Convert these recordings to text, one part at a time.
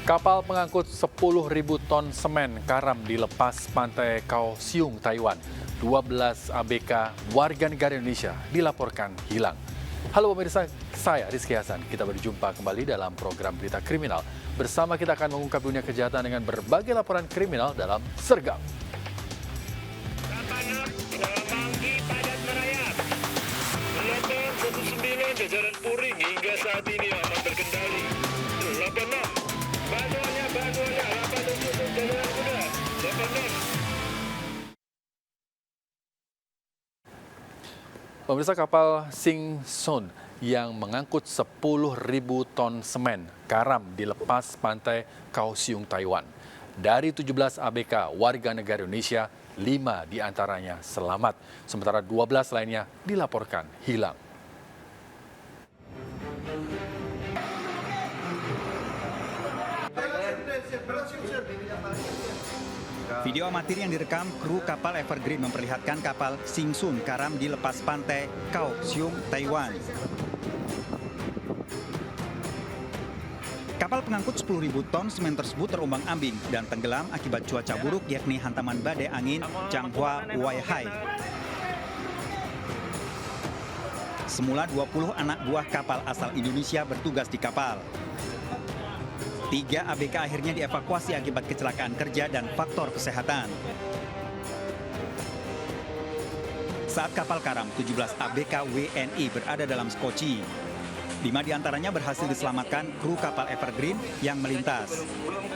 Kapal pengangkut 10.000 ton semen karam dilepas pantai Kaohsiung, Taiwan. 12 ABK warga negara Indonesia dilaporkan hilang. Halo pemirsa, saya Rizky Hasan. Kita berjumpa kembali dalam program Berita Kriminal. Bersama kita akan mengungkap dunia kejahatan dengan berbagai laporan kriminal dalam Sergap. Jajaran Puring hingga saat ini aman terkendali. 86 Bantuannya 87 jajaran kuda 86. Pemirsa, kapal Sing Sun yang mengangkut 10.000 ton semen karam dilepas pantai Kaohsiung, Taiwan. Dari 17 ABK warga negara Indonesia, 5 diantaranya selamat, sementara 12 lainnya dilaporkan hilang. Video amatir yang direkam kru kapal Evergreen memperlihatkan kapal Sing Sun karam di lepas pantai Kaohsiung, Taiwan. Kapal pengangkut 10.000 ton semen tersebut terombang-ambing dan tenggelam akibat cuaca buruk, yakni hantaman badai angin Changhua Waihai. Semula 20 anak buah kapal asal Indonesia bertugas di kapal. 3 ABK akhirnya dievakuasi akibat kecelakaan kerja dan faktor kesehatan. Saat kapal karam, 17 ABK WNI berada dalam skoci. 5 diantaranya berhasil diselamatkan kru kapal Evergreen yang melintas.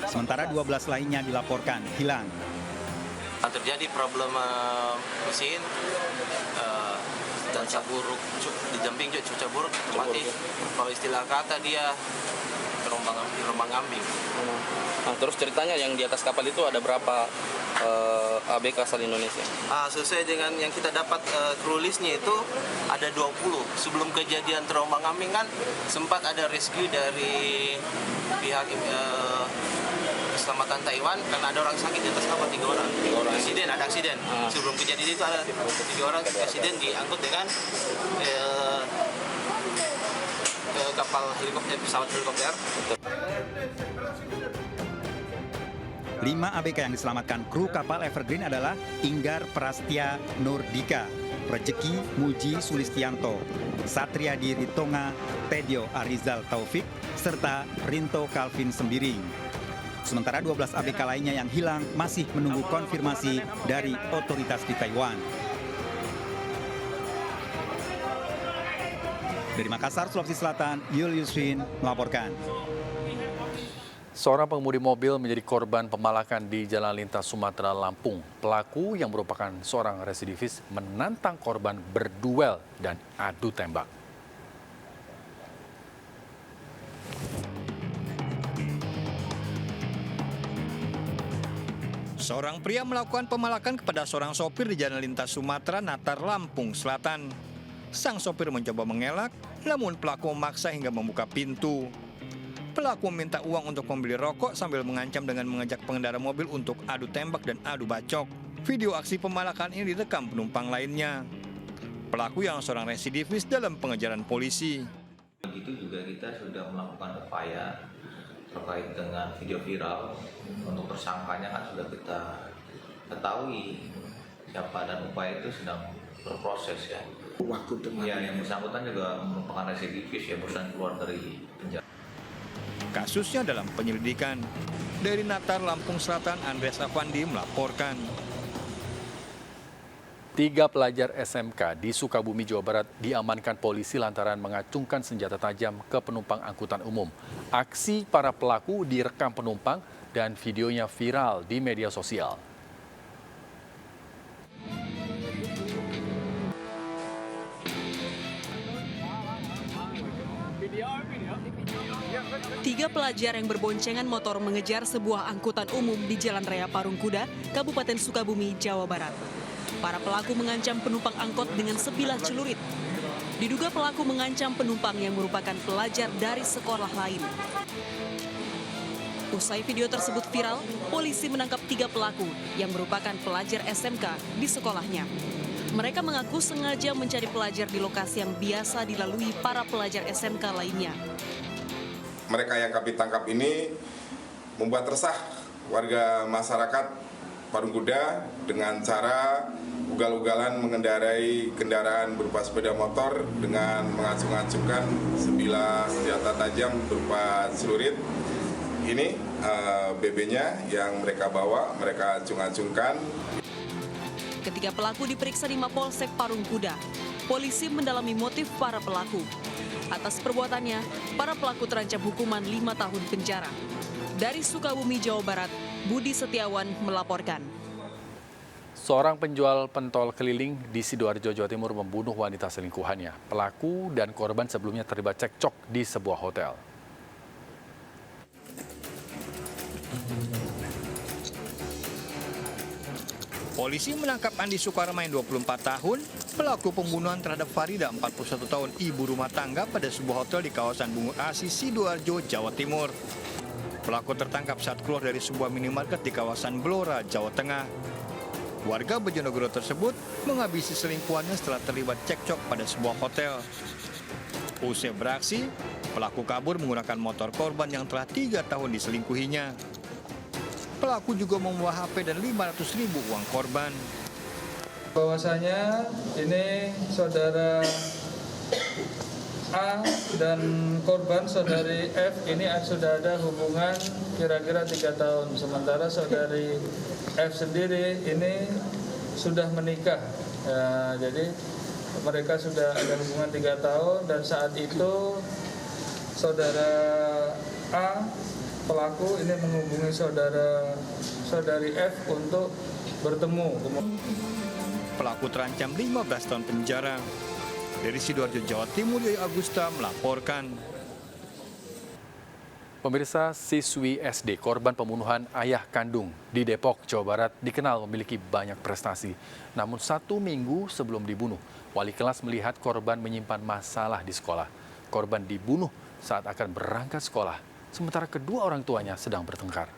Sementara 12 lainnya dilaporkan hilang. Terjadi problem mesin, cuaca buruk, di Jamping juga cuaca buruk, otomatis kalau istilah kata dia terombang-ambing. Nah, terus ceritanya yang di atas kapal itu ada berapa ABK asal Indonesia? Sesuai dengan yang kita dapat crew listnya itu ada 20. Sebelum kejadian terombang-ambing kan sempat ada rescue dari pihak keselamatan Taiwan karena ada orang sakit di atas kapal 3 orang. Ada aksiden. Sebelum kejadian itu ada 3 orang aksiden diangkut dengan kapal helikopter, pesawat helikopter. 5 ABK yang diselamatkan kru kapal Evergreen adalah Inggar Prastia Nurdika, Rejeki Muji Sulistianto, Satriadi Ritonga, Tedio Arizal Taufik, serta Rinto Calvin Sembiring. Sementara 12 ABK lainnya yang hilang masih menunggu konfirmasi dari otoritas di Taiwan. Dari Makassar, Sulawesi Selatan, Julius Win melaporkan. Seorang pengemudi mobil menjadi korban pemalakan di Jalan Lintas Sumatera, Lampung. Pelaku yang merupakan seorang residivis menantang korban berduel dan adu tembak. Seorang pria melakukan pemalakan kepada seorang sopir di Jalan Lintas Sumatera, Natar, Lampung Selatan. Sang sopir mencoba mengelak, namun pelaku memaksa hingga membuka pintu. Pelaku meminta uang untuk membeli rokok sambil mengancam dengan mengajak pengendara mobil untuk adu tembak dan adu bacok. Video aksi pemalakan ini direkam penumpang lainnya. Pelaku yang seorang residivis dalam pengejaran polisi. Begitu juga kita sudah melakukan upaya terkait dengan video viral. Untuk tersangkanya kan sudah kita ketahui siapa dan upaya itu sedang berproses ya. Yang bersangkutan juga merupakan residivis ya, barusan keluar dari penjara. Kasusnya dalam penyelidikan. Dari Natar, Lampung Selatan, Andreas Avandi melaporkan. 3 pelajar SMK di Sukabumi, Jawa Barat diamankan polisi lantaran mengacungkan senjata tajam ke penumpang angkutan umum. Aksi para pelaku direkam penumpang dan videonya viral di media sosial. Tiga pelajar yang berboncengan motor mengejar sebuah angkutan umum di Jalan Raya Parung Kuda, Kabupaten Sukabumi, Jawa Barat. Para pelaku mengancam penumpang angkot dengan sebilah celurit. Diduga pelaku mengancam penumpang yang merupakan pelajar dari sekolah lain. Usai video tersebut viral, polisi menangkap 3 pelaku yang merupakan pelajar SMK di sekolahnya. Mereka mengaku sengaja mencari pelajar di lokasi yang biasa dilalui para pelajar SMK lainnya. Mereka yang kami tangkap ini membuat resah warga masyarakat Parung Kuda dengan cara ugal-ugalan mengendarai kendaraan berupa sepeda motor dengan mengacung-acungkan sebilah senjata tajam berupa celurit. Ini BB-nya yang mereka bawa, mereka acung-acungkan. Ketika pelaku diperiksa di Mapolsek Parung Kuda, polisi mendalami motif para pelaku. Atas perbuatannya, para pelaku terancam hukuman 5 tahun penjara. Dari Sukabumi, Jawa Barat, Budi Setiawan melaporkan. Seorang penjual pentol keliling di Sidoarjo, Jawa Timur membunuh wanita selingkuhannya. Pelaku dan korban sebelumnya terlibat cekcok di sebuah hotel. Polisi menangkap Andi Sukarmain 24 tahun, pelaku pembunuhan terhadap Farida 41 tahun, ibu rumah tangga pada sebuah hotel di kawasan Bungur Asi, Sidoarjo, Jawa Timur. Pelaku tertangkap saat keluar dari sebuah minimarket di kawasan Blora, Jawa Tengah. Warga Bojonegoro tersebut menghabisi selingkuhannya setelah terlibat cekcok pada sebuah hotel. Usai beraksi, pelaku kabur menggunakan motor korban yang telah 3 tahun diselingkuhinya. Pelaku juga membawa HP dan 500.000 uang korban. Bahwasanya ini saudara A dan korban saudari F ini sudah ada hubungan kira-kira 3 tahun. Sementara saudari F sendiri ini sudah menikah. Ya, jadi mereka sudah ada hubungan 3 tahun dan saat itu saudara A pelaku ini menghubungi saudari F untuk bertemu. Pelaku terancam 15 tahun penjara. Dari Sidoarjo, Jawa Timur, Yoyo Agusta melaporkan. Pemirsa, siswi SD korban pembunuhan ayah kandung di Depok, Jawa Barat dikenal memiliki banyak prestasi. Namun 1 minggu sebelum dibunuh, wali kelas melihat korban menyimpan masalah di sekolah. Korban dibunuh saat akan berangkat sekolah, sementara kedua orang tuanya sedang bertengkar.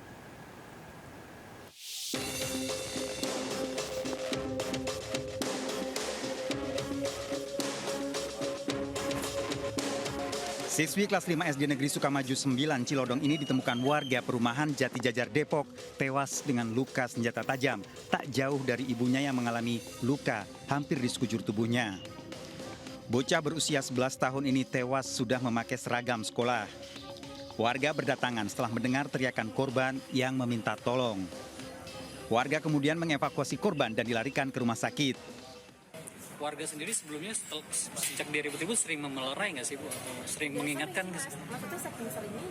Siswi kelas 5 SD Negeri Sukamaju 9 Cilodong ini ditemukan warga perumahan Jati Jajar Depok tewas dengan luka senjata tajam tak jauh dari ibunya yang mengalami luka hampir di sekujur tubuhnya. Bocah berusia 11 tahun ini tewas sudah memakai seragam sekolah. Warga berdatangan setelah mendengar teriakan korban yang meminta tolong. Warga kemudian mengevakuasi korban dan dilarikan ke rumah sakit. Warga sendiri sebelumnya sejak dia ribut-ribut sering memelerai nggak sih Bu? Sering mengingatkan nggak sih? Kenapa tuh saking seringnya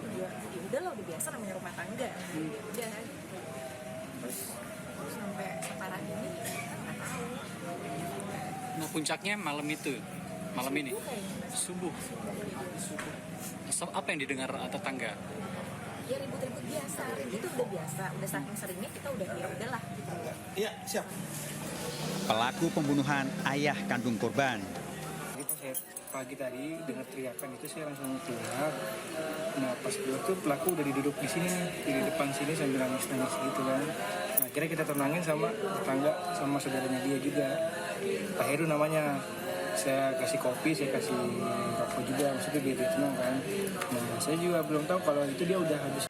udah lah, udah biasa namanya rumah tangga. Udah. Terus sampai sekarang ini nggak tahu. Nah puncaknya malam itu, malam ini? Subuh. Apa yang didengar tetangga? Ya ribut-ribut biasa, itu udah biasa. Udah saking seringnya kita udah ya udahlah. Iya, siap. Pelaku pembunuhan ayah kandung korban. Pas saya pagi tadi dengar teriakan itu saya langsung keluar. Nah pas keluar tuh pelaku udah duduk di sini, di depan sini sambil nangis-nangis gitu kan. Nah akhirnya kita tenangin sama tetangga, sama saudaranya dia juga. Pak Heru namanya. Saya kasih kopi, saya kasih rokok juga, maksudnya biar dia tenang kan. Nah saya juga belum tahu kalau itu dia udah habis.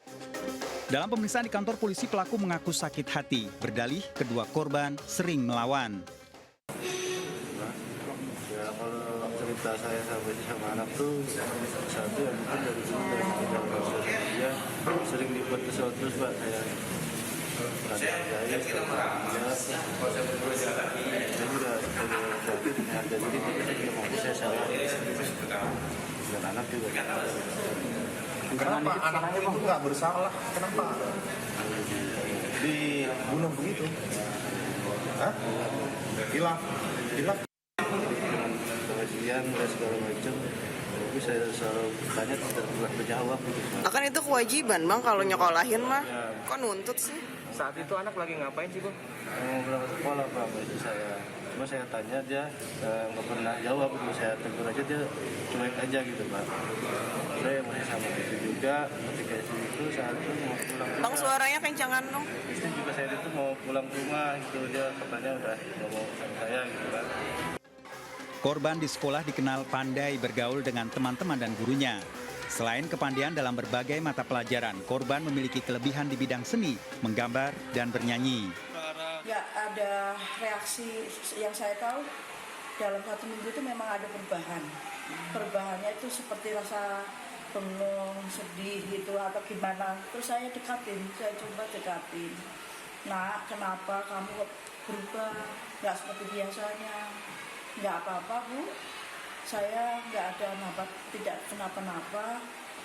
Dalam pemeriksaan di kantor polisi, pelaku mengaku sakit hati. Berdalih, kedua korban sering melawan. Ya kalau cerita saya sama anak tuh satu yang bukan dari dia sering dibuat kesel terus Pak saya. Saya juga sakit harga diri tapi mau saya salah dan anak juga. Kenapa anaknya itu nggak bersalah? Kenapa dibunuh begitu? Hah? Hilang? Kajian dan segala macam. Tapi saya selalu tanya tidak pernah menjawab. Akan itu kewajiban Bang kalau nyekolahin mah. Kok nuntut sih? Saat itu anak lagi ngapain sih Bang? Mau berangkat sekolah Pak, itu saya. Cuma saya tanya dia nggak pernah jawab. Saya tegur aja dia cuek aja gitu Pak. Saya masih sama itu juga. Ketika itu saat itu mau pulang. Bang suaranya kencangan dong. Istri juga saya itu mau pulang ke rumah gitu dia katanya udah ngomong sama saya gitu Pak. Korban di sekolah dikenal pandai bergaul dengan teman-teman dan gurunya. Selain kepandaian dalam berbagai mata pelajaran, korban memiliki kelebihan di bidang seni, menggambar, dan bernyanyi. Ya, ada reaksi yang saya tahu dalam 1 minggu itu memang ada perubahan. Perubahannya itu seperti rasa bengong, sedih gitu atau gimana. Terus saya coba dekatin. Nah, kenapa kamu berubah? Nggak seperti biasanya. Nggak apa-apa, Bu. Saya nggak ada tidak kenapa-napa.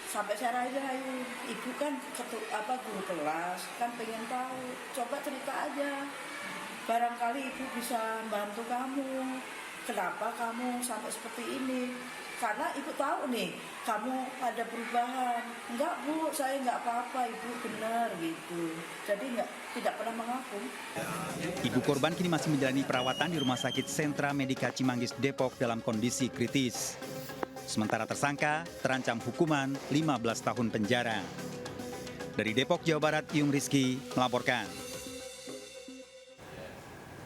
Sampai saya rayu-rayu, ibu kan guru kelas, kan pengen tahu. Coba cerita aja. Barangkali ibu bisa bantu kamu. Kenapa kamu sampai seperti ini? Karena ibu tahu nih, kamu ada perubahan. Enggak, Bu, saya nggak apa-apa, ibu benar gitu. Jadi tidak pernah mengaku. Ibu korban kini masih menjalani perawatan di Rumah Sakit Sentra Medika Cimanggis, Depok dalam kondisi kritis. Sementara tersangka terancam hukuman 15 tahun penjara. Dari Depok, Jawa Barat, Yung Rizky melaporkan.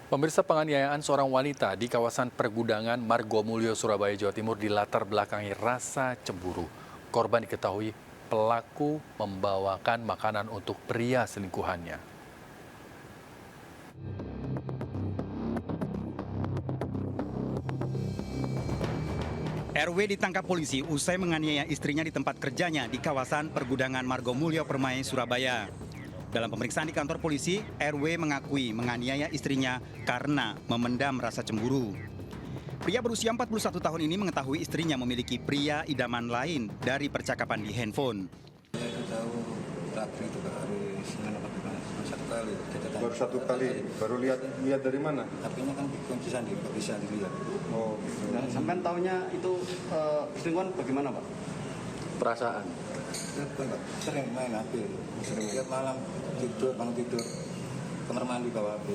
Pemirsa, penganiayaan seorang wanita di kawasan pergudangan Margomulyo, Surabaya, Jawa Timur dilatar belakangi rasa cemburu. Korban diketahui pelaku membawakan makanan untuk pria selingkuhannya. RW ditangkap polisi usai menganiaya istrinya di tempat kerjanya di kawasan pergudangan Margomulyo, Permai, Surabaya. Dalam pemeriksaan di kantor polisi, RW mengakui menganiaya istrinya karena memendam rasa cemburu. Pria berusia 41 tahun ini mengetahui istrinya memiliki pria idaman lain dari percakapan di handphone. Saya tahu terakhir itu hari Senin apa gimana? Baru satu kali. Baru lihat dari mana? HP-nya kan dikunci sendiri, nggak bisa dilihat. Oh, gitu. Nah, sampean taunya itu selingkuhan bagaimana, Pak? Perasaan. Sering main HP, sering lihat malam bangun tidur, kamar mandi bawa HP.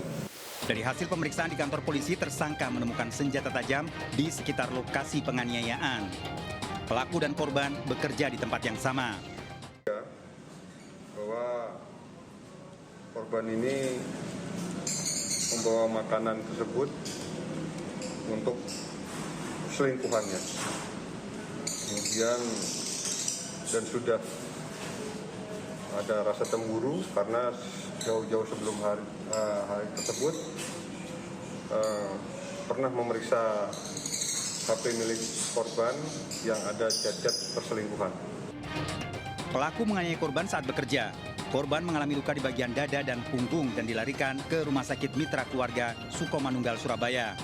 Dari hasil pemeriksaan di kantor polisi, tersangka menemukan senjata tajam di sekitar lokasi penganiayaan. Pelaku dan korban bekerja di tempat yang sama. Bahwa korban ini membawa makanan tersebut untuk selingkuhannya. Kemudian dan sudah ada rasa cemburu karena jauh-jauh sebelum hari tersebut pernah memeriksa HP milik korban yang ada chat-chat perselingkuhan. Pelaku menganiaya korban saat bekerja. Korban mengalami luka di bagian dada dan punggung dan dilarikan ke Rumah Sakit Mitra Keluarga Sukomanunggal, Surabaya.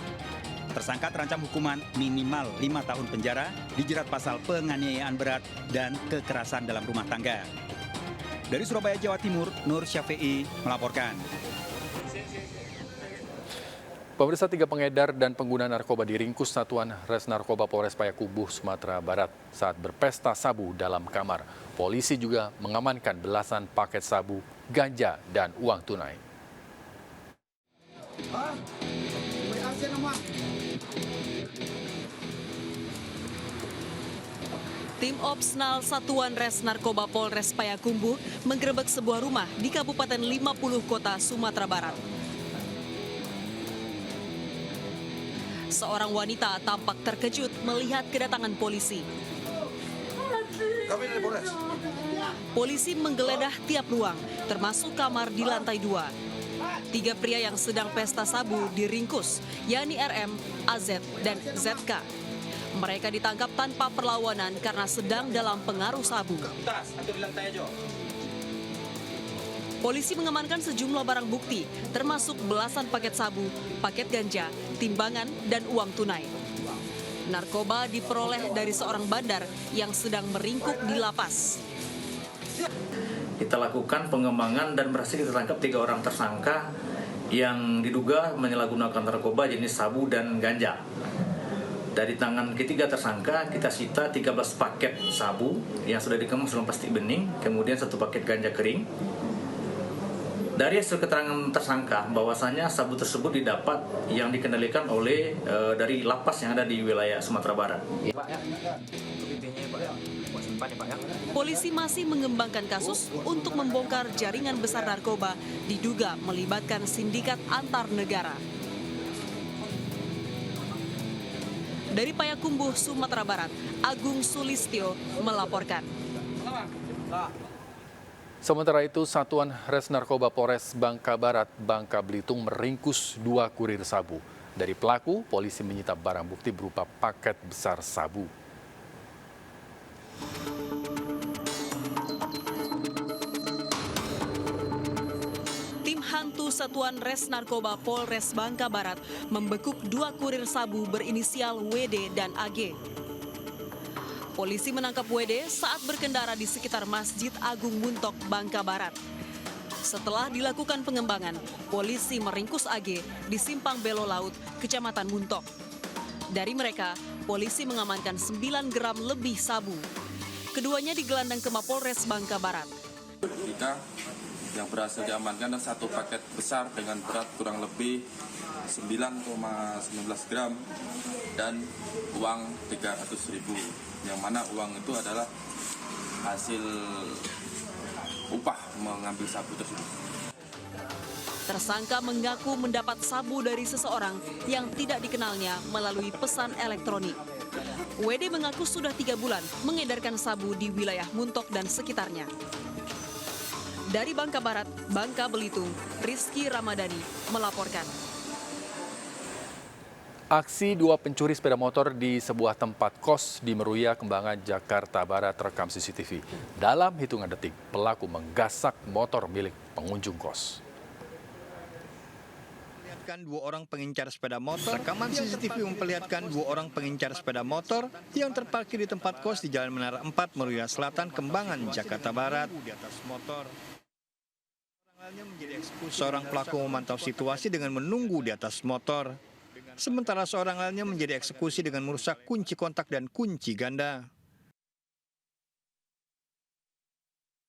Tersangka terancam hukuman minimal 5 tahun penjara, dijerat pasal penganiayaan berat dan kekerasan dalam rumah tangga. Dari Surabaya, Jawa Timur, Nur Syafi'i melaporkan. Pemirsa, 3 pengedar dan pengguna narkoba diringkus Satuan Res Narkoba Polres Payakumbuh, Sumatera Barat saat berpesta sabu dalam kamar. Polisi juga mengamankan belasan paket sabu, ganja, dan uang tunai. Tim Opsnal Satuan Res Narkoba Polres Payakumbuh menggerebek sebuah rumah di Kabupaten 50 Kota, Sumatera Barat. Seorang wanita tampak terkejut melihat kedatangan polisi. Kami dari Polres. Polisi menggeledah tiap ruang, termasuk kamar di lantai 2. 3 pria yang sedang pesta sabu diringkus, yakni RM, AZ, dan ZK. Mereka ditangkap tanpa perlawanan karena sedang dalam pengaruh sabu. Polisi mengamankan sejumlah barang bukti, termasuk belasan paket sabu, paket ganja, timbangan, dan uang tunai. Narkoba diperoleh dari seorang bandar yang sedang meringkuk di lapas. Kita lakukan pengembangan dan berhasil kita tangkap 3 orang tersangka yang diduga menyalahgunakan narkoba jenis sabu dan ganja. Dari tangan ketiga tersangka kita sita 13 paket sabu yang sudah dikemas dalam plastik bening, kemudian 1 paket ganja kering. Dari hasil keterangan tersangka bahwasanya sabu tersebut didapat yang dikendalikan oleh dari lapas yang ada di wilayah Sumatera Barat. Polisi masih mengembangkan kasus untuk membongkar jaringan besar narkoba diduga melibatkan sindikat antar negara. Dari Payakumbuh, Sumatera Barat, Agung Sulistyo melaporkan. Sementara itu, Satuan Res Narkoba Polres Bangka Barat, Bangka Belitung meringkus 2 kurir sabu. Dari pelaku, polisi menyita barang bukti berupa paket besar sabu. Tim Hantu Satuan Res Narkoba Polres Bangka Barat membekuk 2 kurir sabu berinisial WD dan AG. Polisi menangkap WD saat berkendara di sekitar Masjid Agung Muntok, Bangka Barat. Setelah dilakukan pengembangan, polisi meringkus AG di Simpang Belo Laut, Kecamatan Muntok. Dari mereka, polisi mengamankan 9 gram lebih sabu. Keduanya digelandang ke Mapolres Bangka Barat. Yang berhasil diamankan adalah 1 paket besar dengan berat kurang lebih 9,19 gram dan uang 300.000, yang mana uang itu adalah hasil upah mengambil sabu tersebut. Tersangka mengaku mendapat sabu dari seseorang yang tidak dikenalnya melalui pesan elektronik. WD mengaku sudah 3 bulan mengedarkan sabu di wilayah Muntok dan sekitarnya. Dari Bangka Barat, Bangka Belitung, Rizky Ramadhani melaporkan. Aksi 2 pencuri sepeda motor di sebuah tempat kos di Meruya, Kembangan, Jakarta Barat terekam CCTV. Dalam hitungan detik, pelaku menggasak motor milik pengunjung kos. Memperlihatkan 2 orang pengincar sepeda motor. Rekaman CCTV memperlihatkan 2 orang pengincar sepeda motor yang terparkir di tempat kos di Jalan Menara 4, Meruya Selatan, Kembangan, Jakarta Barat. Di atas motor. Seorang pelaku memantau situasi dengan menunggu di atas motor. Sementara seorang lainnya menjadi eksekusi dengan merusak kunci kontak dan kunci ganda.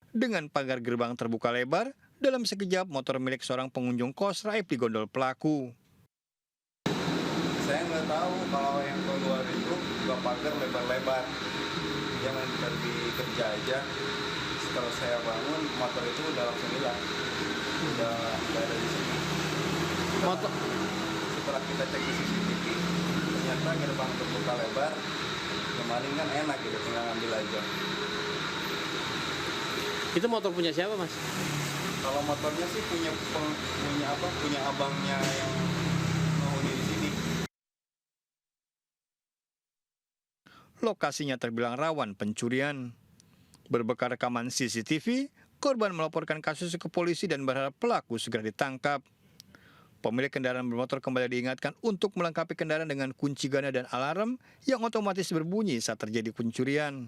Dengan pagar gerbang terbuka lebar, dalam sekejap motor milik seorang pengunjung kos raib digondol pelaku. Saya nggak tahu kalau yang keluar itu buka pagar lebar-lebar. Dia lagi kerja aja. Setelah saya bangun, motor itu udah langsung hilang. Udah ada di sini. Motor. Setelah kita cek di CCTV, ternyata gerbang terbuka lebar. Kemarin kan enak gitu, tinggal ngambil aja. Itu motor punya siapa, Mas? Kalau motornya sih punya abangnya yang menghuni di sini. Lokasinya terbilang rawan pencurian. Berbekal rekaman CCTV, korban melaporkan kasus ke polisi dan berharap pelaku segera ditangkap. Pemilik kendaraan bermotor kembali diingatkan untuk melengkapi kendaraan dengan kunci ganda dan alarm yang otomatis berbunyi saat terjadi pencurian.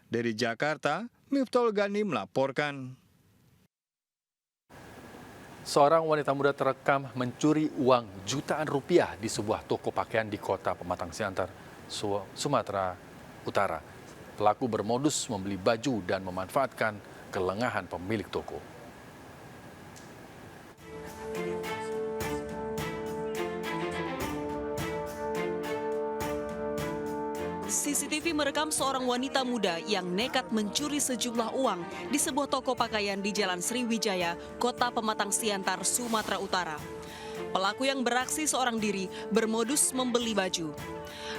Dari Jakarta, Miftahul Gani melaporkan. Seorang wanita muda terekam mencuri uang jutaan rupiah di sebuah toko pakaian di kota Pematang Siantar, Sumatera Utara. Pelaku bermodus membeli baju dan memanfaatkan kelengahan pemilik toko. CCTV merekam seorang wanita muda yang nekat mencuri sejumlah uang di sebuah toko pakaian di Jalan Sriwijaya, Kota Pematang Siantar, Sumatera Utara. Pelaku yang beraksi seorang diri bermodus membeli baju.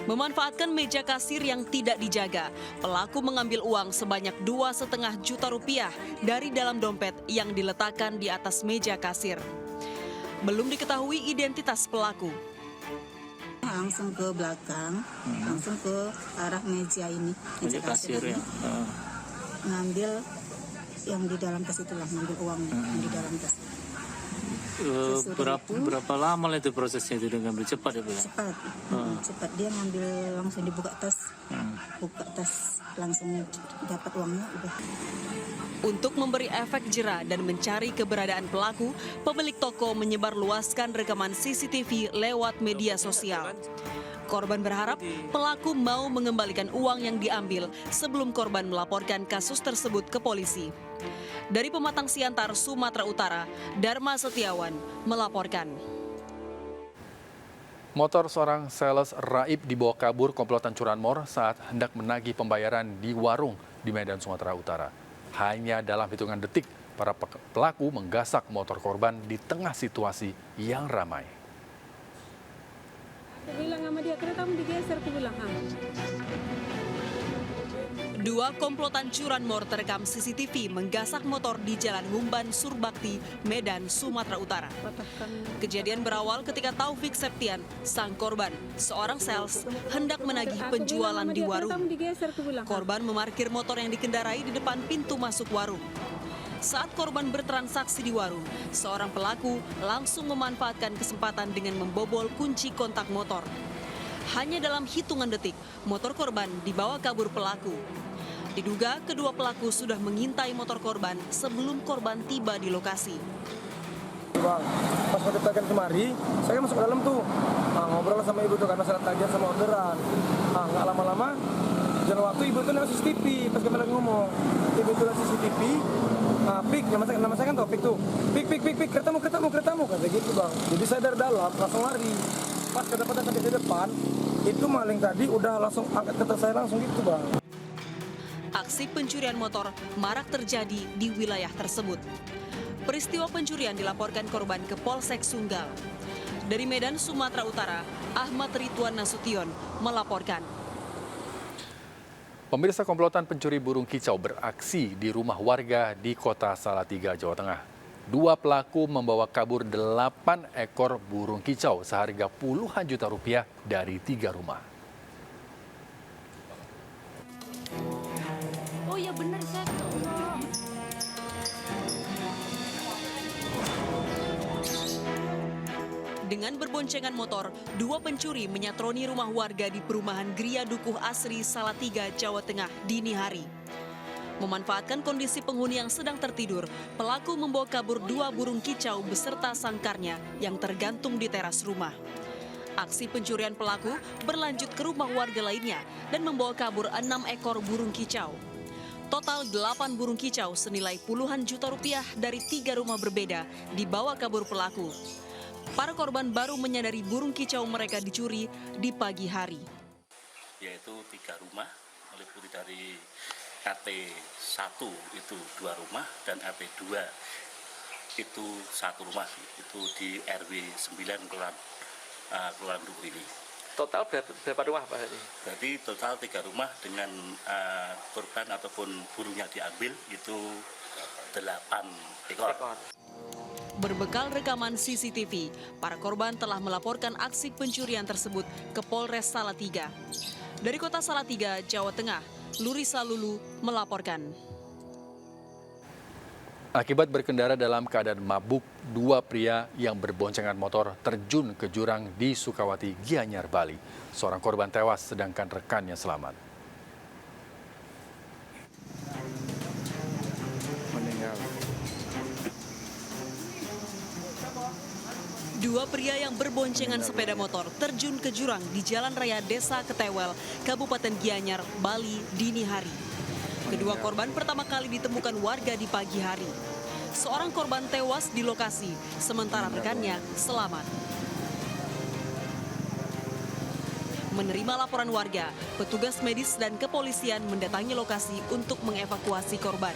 Memanfaatkan meja kasir yang tidak dijaga, pelaku mengambil uang sebanyak 2,5 juta rupiah dari dalam dompet yang diletakkan di atas meja kasir. Belum diketahui identitas pelaku. Langsung ke belakang, langsung ke arah meja ini, meja kasir ya. Ngambil yang di dalam tas itulah, ngambil uang yang di dalam tas. Berapa lama itu prosesnya itu dengan cepat ya, Bu? Cepat, cepat. Dia ngambil langsung dibuka tas, buka tas langsung dapat uangnya udah. Untuk memberi efek jera dan mencari keberadaan pelaku, pemilik toko menyebarluaskan rekaman CCTV lewat media sosial. Korban berharap pelaku mau mengembalikan uang yang diambil sebelum korban melaporkan kasus tersebut ke polisi. Dari Pematang Siantar, Sumatera Utara, Dharma Setiawan melaporkan. Motor seorang sales raib dibawa kabur komplotan curanmor saat hendak menagih pembayaran di warung di Medan, Sumatera Utara. Hanya dalam hitungan detik, para pelaku menggasak motor korban di tengah situasi yang ramai. Aku bilang sama dia, keretamu digeser, aku bilang. Dua komplotan curanmor terekam CCTV menggasak motor di Jalan Ngumban, Surbakti, Medan, Sumatera Utara. Kejadian berawal ketika Taufik Septian, sang korban, seorang sales, hendak menagih penjualan di warung. Korban memarkir motor yang dikendarai di depan pintu masuk warung. Saat korban bertransaksi di warung, seorang pelaku langsung memanfaatkan kesempatan dengan membobol kunci kontak motor. Hanya dalam hitungan detik, motor korban dibawa kabur pelaku. Diduga kedua pelaku sudah mengintai motor korban sebelum korban tiba di lokasi. Bang, pas mau ditekan kemari, saya masuk ke dalam tuh, ngobrol sama ibu tuh karena saya tagihan sama orderan. Nggak lama-lama, jalan waktu ibu tuh nengok CCTV, pas kami lagi ngomong, ibu tuh lihat CCTV, pik, nama saya kan tau pik tuh, pik, keretamu, kata gitu bang. Jadi saya dari dalam langsung lari, pas kedapatan di depan, itu maling tadi udah langsung angkat ke saya langsung gitu bang. Aksi pencurian motor marak terjadi di wilayah tersebut. Peristiwa pencurian dilaporkan korban ke Polsek Sunggal. Dari Medan, Sumatera Utara, Ahmad Ridwan Nasution melaporkan. Pemirsa, komplotan pencuri burung kicau beraksi di rumah warga di Kota Salatiga, Jawa Tengah. Dua pelaku membawa kabur 8 ekor burung kicau seharga puluhan juta rupiah dari 3 rumah. Oh ya benar, saya Dengan berboncengan motor, dua pencuri menyatroni rumah warga di perumahan Gria Dukuh Asri, Salatiga, Jawa Tengah, dini hari. Memanfaatkan kondisi penghuni yang sedang tertidur, pelaku membawa kabur 2 burung kicau beserta sangkarnya yang tergantung di teras rumah. Aksi pencurian pelaku berlanjut ke rumah warga lainnya dan membawa kabur 6 ekor burung kicau. Total 8 burung kicau senilai puluhan juta rupiah dari 3 rumah berbeda dibawa kabur pelaku. Para korban baru menyadari burung kicau mereka dicuri di pagi hari. Yaitu 3 rumah, meliputi dari KT1 itu 2 rumah dan AP2 itu 1 rumah, itu di RW 9 Kelurahan Dukuh ini. Total berapa rumah Pak? Berarti total 3 rumah dengan korban ataupun burungnya diambil itu 8 ekor. Berbekal rekaman CCTV, para korban telah melaporkan aksi pencurian tersebut ke Polres Salatiga. Dari Kota Salatiga, Jawa Tengah, Lurisa Lulu melaporkan. Akibat berkendara dalam keadaan mabuk, 2 pria yang berboncengan motor terjun ke jurang di Sukawati, Gianyar, Bali. Seorang korban tewas sedangkan rekannya selamat. Meninggal. 2 pria yang berboncengan sepeda motor terjun ke jurang di Jalan Raya Desa Ketewel, Kabupaten Gianyar, Bali, dini hari. Kedua korban pertama kali ditemukan warga di pagi hari. Seorang korban tewas di lokasi, sementara rekannya selamat. Menerima laporan warga, petugas medis dan kepolisian mendatangi lokasi untuk mengevakuasi korban.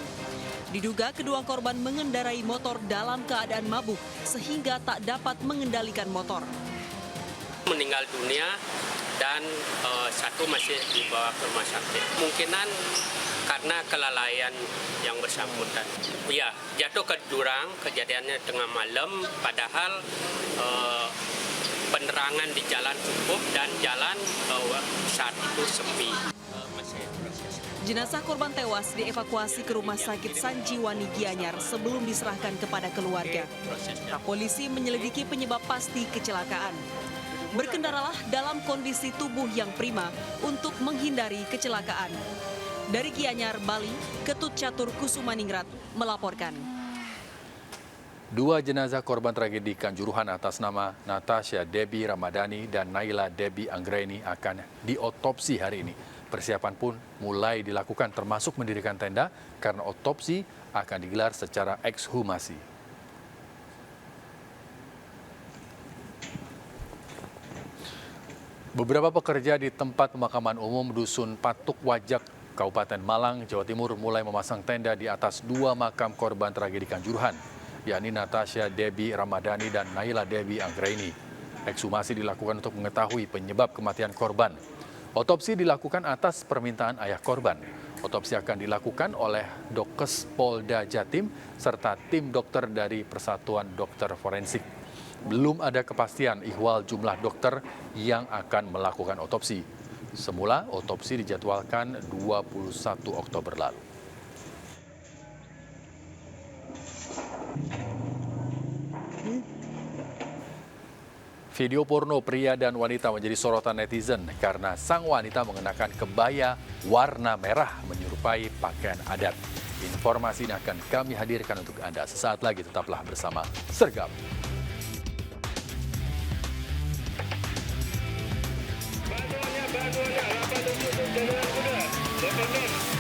Diduga kedua korban mengendarai motor dalam keadaan mabuk sehingga tak dapat mengendalikan motor. Meninggal dunia dan 1 masih dibawa ke rumah sakit. Kemungkinan karena kelalaian yang bersangkutan. Ya, jatuh ke jurang, kejadiannya tengah malam, padahal penerangan di jalan cukup dan jalan saat itu sepi. Jenazah korban tewas dievakuasi ke Rumah Sakit Sanjiwani Gianyar sebelum diserahkan kepada keluarga. Polisi menyelidiki penyebab pasti kecelakaan. Berkendaralah dalam kondisi tubuh yang prima untuk menghindari kecelakaan. Dari Gianyar, Bali, Ketut Catur Kusumaningrat melaporkan. 2 jenazah korban tragedi Kanjuruhan atas nama Natasha Debbie Ramadhani dan Naila Debbie Anggraini akan diotopsi hari ini. Persiapan pun mulai dilakukan termasuk mendirikan tenda karena otopsi akan digelar secara ekshumasi. Beberapa pekerja di tempat pemakaman umum Dusun Patuk Wajak, Kabupaten Malang, Jawa Timur mulai memasang tenda di atas 2 makam korban tragedi Kanjuruhan, yakni Natasha Debbie Ramadhani dan Naila Debbie Anggraini. Ekshumasi dilakukan untuk mengetahui penyebab kematian korban. Otopsi dilakukan atas permintaan ayah korban. Otopsi akan dilakukan oleh Dokes Polda Jatim serta tim dokter dari Persatuan Dokter Forensik. Belum ada kepastian ihwal jumlah dokter yang akan melakukan otopsi. Semula otopsi dijadwalkan 21 Oktober lalu. Video porno pria dan wanita menjadi sorotan netizen karena sang wanita mengenakan kebaya warna merah menyerupai pakaian adat. Informasi ini akan kami hadirkan untuk Anda sesaat lagi. Tetaplah bersama Sergap. Bantuannya 8 untuk jalan kuda.